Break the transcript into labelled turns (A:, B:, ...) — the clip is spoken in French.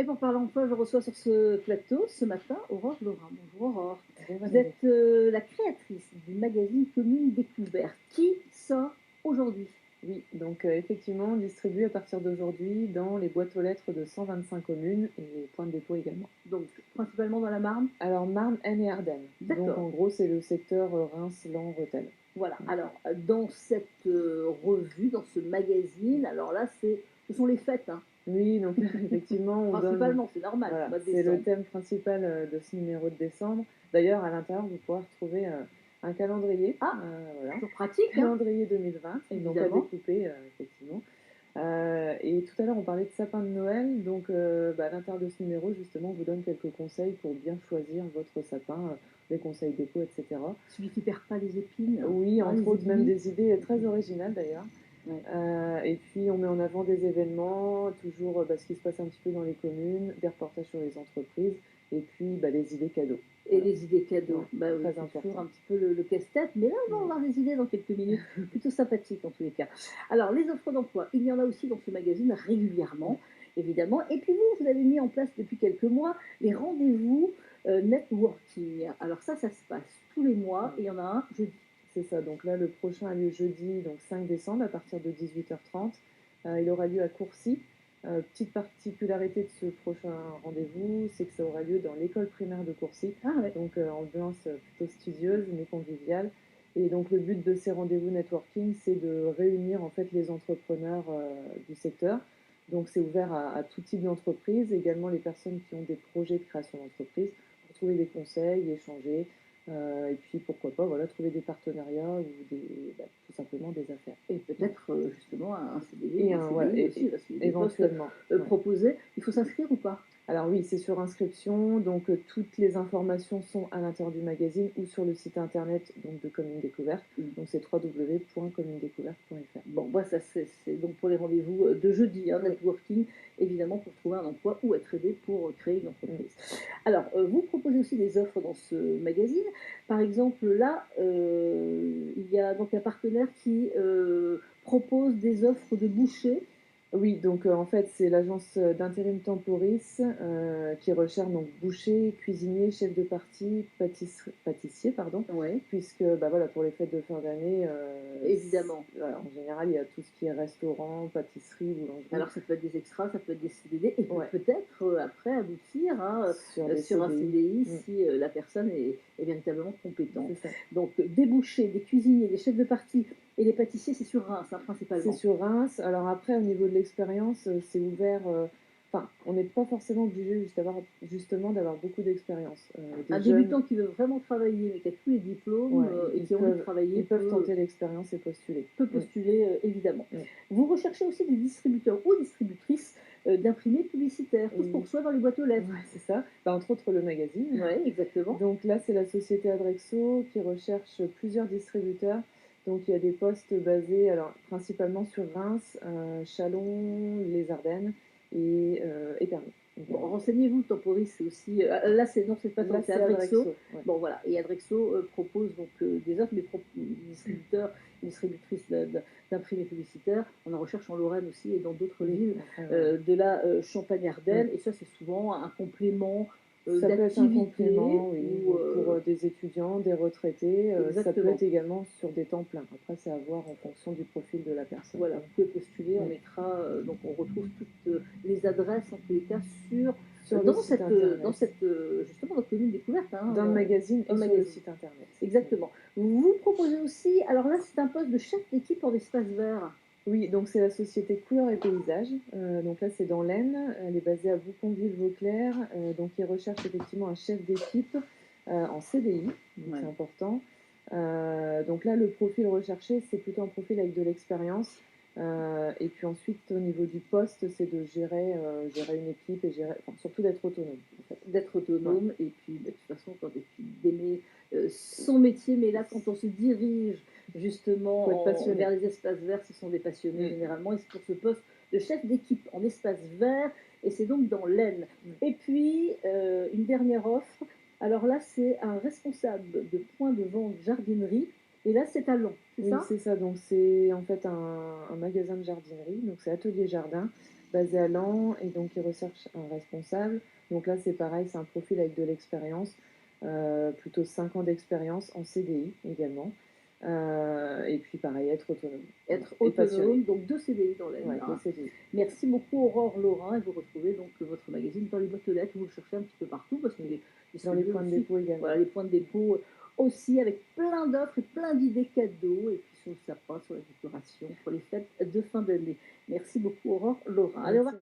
A: Et pour parler emploi, je reçois sur ce plateau ce matin Aurore Laurin. Bonjour Aurore.
B: Bon
A: Vous
B: Valérie.
A: êtes la créatrice du magazine Commune Découverte qui sort aujourd'hui.
B: Oui, donc effectivement, distribué à partir d'aujourd'hui dans les boîtes aux lettres de 125 communes et point de dépôt également.
A: Donc principalement dans la Marne.
B: Alors Marne, Aisne et Ardennes. Donc
A: D'accord.
B: en gros, c'est le secteur Reims-Lens-Rethel.
A: Voilà. Alors dans cette revue, dans ce magazine, alors là ce sont les fêtes, hein.
B: Oui, donc effectivement, on donne.
A: Principalement, c'est normal,
B: Voilà,
A: mois de
B: c'est le
A: décembre.
B: thème principal de ce numéro de décembre. D'ailleurs, à l'intérieur, vous pourrez retrouver un calendrier.
A: Ah,
B: Voilà.
A: toujours pratique, hein,
B: Calendrier 2020, donc à
A: évidemment.
B: découper, effectivement. Et tout à l'heure, on parlait de sapin de Noël. Donc, à l'intérieur de ce numéro, justement, on vous donne quelques conseils pour bien choisir votre sapin, des conseils déco, etc.
A: Celui qui perd pas les épines,
B: Oui,
A: hein,
B: entre
A: les
B: autres, même
A: aiguilles.
B: des idées très originales d'ailleurs.
A: Ouais.
B: Et puis, on met en avant des événements, toujours ce qui se passe un petit peu dans les communes, des reportages sur les entreprises, et puis les idées cadeaux.
A: Et
B: Voilà.
A: les idées cadeaux,
B: Ouais,
A: bah oui,
B: très
A: c'est toujours
B: important.
A: un petit peu le casse-tête, mais là, on va
B: Mm.
A: avoir des idées dans quelques minutes, plutôt sympathiques en tous les cas. Alors, les offres d'emploi, il y en a aussi dans ce magazine régulièrement, évidemment. Et puis vous avez mis en place depuis quelques mois les rendez-vous networking. Alors ça se passe tous les mois et il y en a un jeudi.
B: C'est ça, donc là, le prochain a lieu jeudi, donc 5 décembre, à partir de 18h30. Il aura lieu à Courcy. Petite particularité de ce prochain rendez-vous, c'est que ça aura lieu dans l'école primaire de Courcy.
A: Ah ouais.
B: Donc ambiance plutôt studieuse mais conviviale. Et donc le but de ces rendez-vous networking, c'est de réunir en fait les entrepreneurs du secteur. Donc c'est ouvert à tout type d'entreprise, également les personnes qui ont des projets de création d'entreprise pour trouver des conseils, échanger. Et puis pourquoi pas trouver des partenariats ou tout simplement des affaires.
A: Et peut-être justement un CDD
B: Et
A: ou un CDI aussi, parce qu'il y a des postes
B: éventuellement.
A: proposés. Il faut s'inscrire ou pas?
B: Alors oui, c'est sur inscription, donc toutes les informations sont à l'intérieur du magazine ou sur le site internet donc, de Commune Découverte. Donc c'est www.communedécouverte.fr.
A: Bon, moi, ça c'est donc pour les rendez-vous de jeudi, hein, networking, évidemment, pour trouver un emploi ou être aidé pour créer une entreprise. Alors, vous proposez aussi des offres dans ce magazine. Par exemple, là, il y a donc un partenaire qui propose des offres de boucher.
B: Oui, donc en fait, c'est l'agence d'intérim Temporis qui recherche donc boucher, cuisinier, chef de partie, pâtissier, pardon,
A: Ouais,
B: puisque pour les fêtes de fin d'année,
A: évidemment.
B: en général, il y a tout ce qui est restaurant, pâtisserie, boulangerie.
A: Alors, ça peut être des extras, ça peut être des CDD, et
B: Ouais.
A: peut-être après aboutir hein,
B: Sur
A: un
B: des
A: CDI
B: CDI.
A: si la personne est véritablement compétente.
B: C'est ça.
A: Donc, des bouchers, des cuisiniers, des chefs de partie et des pâtissiers, c'est sur Reims, hein,
B: C'est
A: principalement.
B: sur Reims. Alors après, au niveau de l'expérience, c'est ouvert. Enfin, on n'est pas forcément obligé justement d'avoir beaucoup d'expérience.
A: Un
B: Des jeunes,
A: débutant qui veut vraiment travailler, mais qui a tous les diplômes
B: ouais,
A: et qui a envie de travailler
B: ils peuvent tenter l'expérience et postuler.
A: peut postuler, évidemment.
B: Mm.
A: Vous recherchez aussi des distributeurs ou distributrices d'imprimés publicitaires, tout ce qu'on reçoit dans les boîtes aux lettres.
B: Ouais, c'est ça. Entre autres, le magazine.
A: Oui, exactement.
B: Donc là, c'est la société Adrexo qui recherche plusieurs distributeurs. Donc il y a des postes basés alors, principalement sur Reims, Châlons, les Ardennes et Épernay.
A: Bon, renseignez-vous, Temporis, c'est aussi. Là, c'est non, c'est pas
B: Là,
A: c'est
B: c'est
A: Adrexo.
B: ouais.
A: Bon, voilà. Et Adrexo propose donc des offres, des distributeurs et distributrices d'imprimés publicitaires. On en recherche en Lorraine aussi et dans d'autres villes de la Champagne-Ardenne. Et ça, c'est souvent un complément
B: ça peut être un
A: d'activité.
B: complément, oui,
A: Ou,
B: pour des étudiants, des retraités. Ça peut
A: exactement.
B: être également sur des temps pleins. Après, c'est à voir en fonction du profil de la personne.
A: Voilà, vous pouvez postuler, on mettra, donc on retrouve toutes les adresses en tous les cas
B: Sur le
A: dans
B: site
A: cette,
B: internet.
A: dans cette, justement dans Commune Découverte. Hein,
B: dans le magazine
A: dans
B: et
A: le
B: sur
A: magazine.
B: le site internet.
A: Exactement. Vous proposez aussi, alors là c'est un poste de chef d'équipe en espace vert.
B: Oui, donc c'est la société Couleurs et Paysages. Donc là, c'est dans l'Aisne. Elle est basée à Bouconville-Vauclair. Donc, ils recherchent effectivement un chef d'équipe en CDI. Donc, c'est important. Donc là, le profil recherché, c'est plutôt un profil avec de l'expérience. Et puis ensuite, au niveau du poste, c'est de gérer une équipe et surtout d'être autonome. En fait.
A: D'être autonome et puis de toute façon, d'aimer son métier. Mais là, quand on se dirige justement vers les espaces verts, ce sont des passionnés généralement. Et c'est pour ce poste de chef d'équipe en espace vert. Et c'est donc dans l'Aisne. Et puis, une dernière offre. Alors là, c'est un responsable de point de vente jardinerie. Et là, c'est à Lens. c'est
B: Oui,
A: ça?
B: c'est ça. Donc c'est en fait un magasin de jardinerie, donc c'est Atelier Jardin, basé à Laon et donc ils recherchent un responsable. Donc là, c'est pareil, c'est un profil avec de l'expérience, plutôt 5 ans d'expérience en CDI également. Et puis pareil, être autonome, voilà
A: Être
B: et passionné.
A: autonome, donc 2 CDI dans l'année,
B: Ouais, 2
A: hein.
B: CDI.
A: Merci beaucoup Aurore Laurin et vous retrouvez donc votre magazine dans les boîtes aux lettres, vous le cherchez un petit peu partout parce qu'il
B: Mmh.
A: est
B: Dans les
A: distribué
B: points de
A: aussi,
B: dépôt également.
A: voilà, les points de dépôt aussi avec plein d'offres et plein d'idées cadeaux et puis sur le sapin, sur la décoration, pour les fêtes de fin d'année. Merci beaucoup Aurore Laurin. Allez, on va
B: Merci.